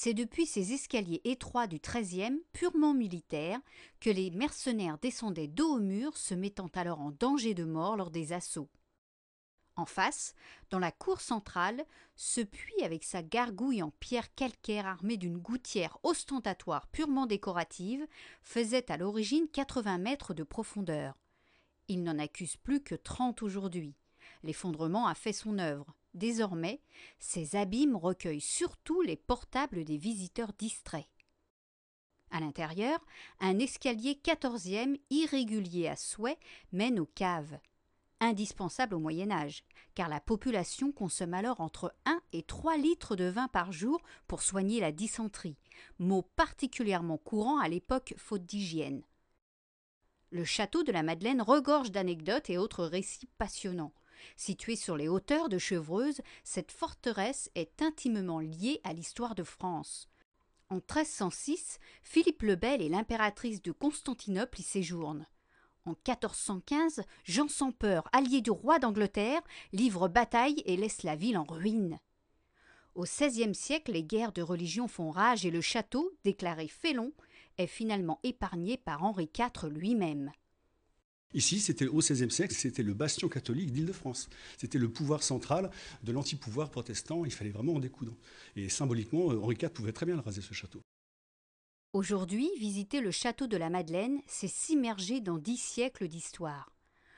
C'est depuis ces escaliers étroits du XIIIe, purement militaires, que les mercenaires descendaient dos au mur, se mettant alors en danger de mort lors des assauts. En face, dans la cour centrale, ce puits avec sa gargouille en pierre calcaire armée d'une gouttière ostentatoire purement décorative faisait à l'origine 80 mètres de profondeur. Il n'en accuse plus que 30 aujourd'hui. L'effondrement a fait son œuvre. Désormais, ces abîmes recueillent surtout les portables des visiteurs distraits. À l'intérieur, un escalier 14e irrégulier à souhait mène aux caves. Indispensable au Moyen Âge, car la population consomme alors entre 1 et 3 litres de vin par jour pour soigner la dysenterie, mot particulièrement courant à l'époque faute d'hygiène. Le château de la Madeleine regorge d'anecdotes et autres récits passionnants. Située sur les hauteurs de Chevreuse, cette forteresse est intimement liée à l'histoire de France. En 1306, Philippe le Bel et l'impératrice de Constantinople y séjournent. En 1415, Jean sans peur, allié du roi d'Angleterre, livre bataille et laisse la ville en ruine. Au XVIe siècle, les guerres de religion font rage et le château, déclaré félon, est finalement épargné par Henri IV lui-même. Ici, c'était au XVIe siècle, c'était le bastion catholique d'Île-de-France. C'était le pouvoir central de l'anti-pouvoir protestant, il fallait vraiment en découdre. Et symboliquement, Henri IV pouvait très bien le raser, ce château. Aujourd'hui, visiter le château de la Madeleine, c'est s'immerger dans 10 siècles d'histoire.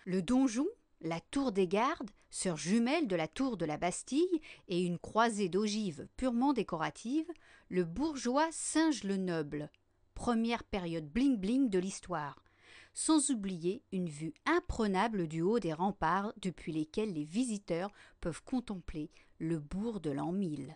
Le donjon, la tour des gardes, sœur jumelle de la tour de la Bastille et une croisée d'ogives purement décorative, le bourgeois singe le noble, première période bling-bling de l'histoire, sans oublier une vue imprenable du haut des remparts depuis lesquels les visiteurs peuvent contempler le bourg de l'an 1000.